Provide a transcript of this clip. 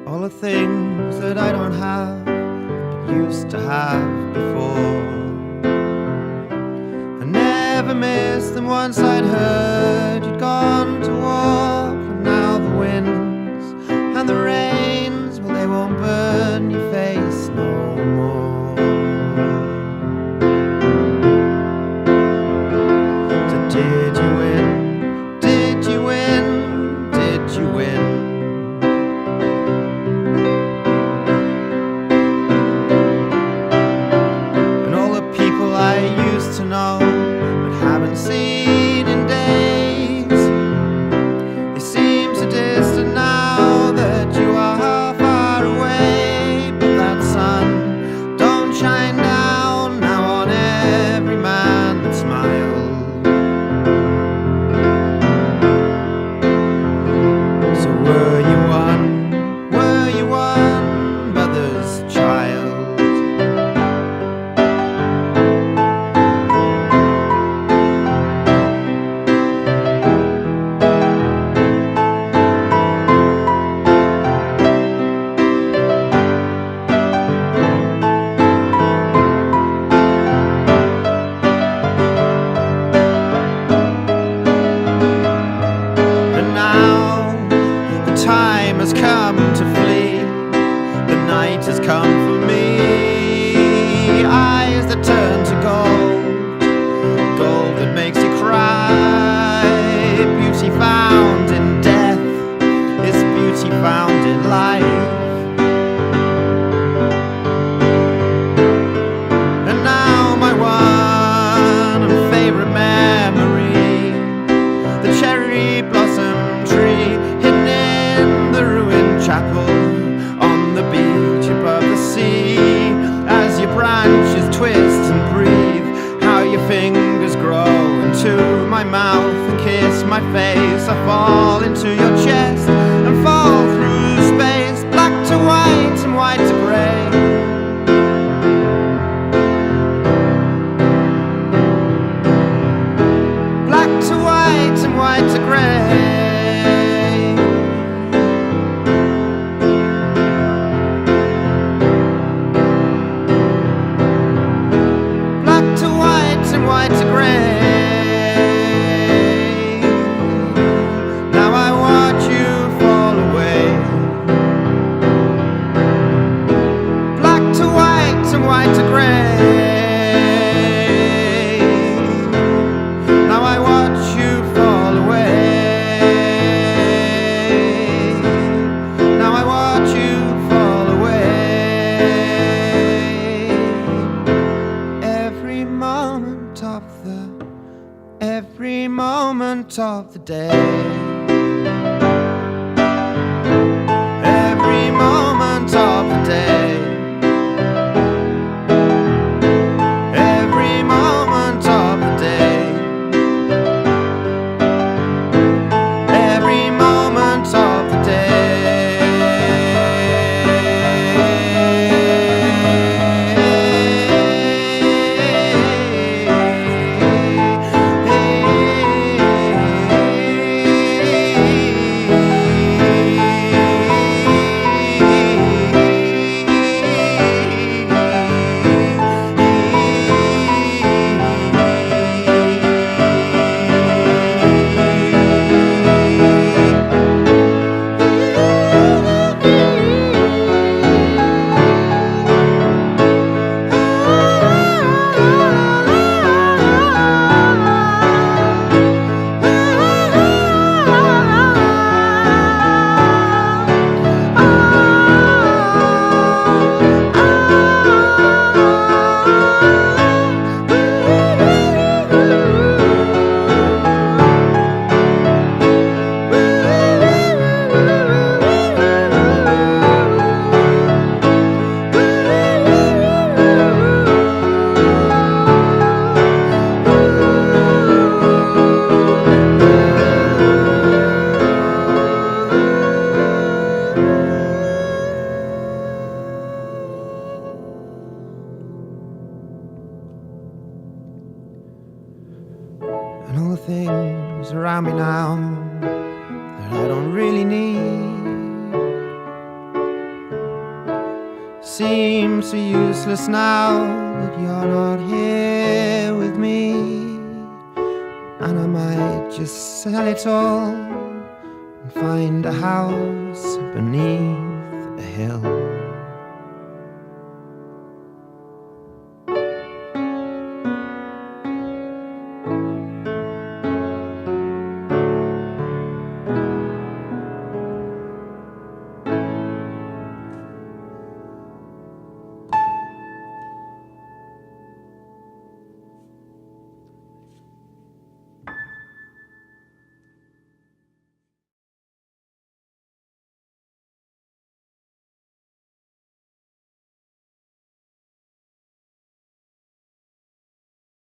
all the things that I don't have but used to have before. I never missed them once I'd heard you'd gone to war. But now the winds and the rains, well, they won't burn your face no more. So did you win? Did you win? Did you win? And all the people I used to know but haven't seen in days, they seem so distant now that you are far away. But that sun don't shine down now on every man that smiles. So were you one mother's child? And now the time has come to flee, the night has come for me. Eyes that turn to gold, gold that makes you cry. Beauty found in death is beauty found in life. And now my one and favorite memory, the cherry blossom tree hidden in the ruined chapel on the beach above the sea. As your branches twist and breathe, how your fingers grow into my mouth and kiss my face. I fall into your chest and fall through space, black to white and white to grey. Black to white and white to grey. Black to white and white to grey. Now I watch you fall away. Black to white and white to grey. Now I watch you fall away. Now I watch you fall away. Every moment of the day. Every moment of the day. Every moment of the day. Every moment of the day. seems so useless now that you're not here with me. And I might just sell it all and find a house beneath a hill.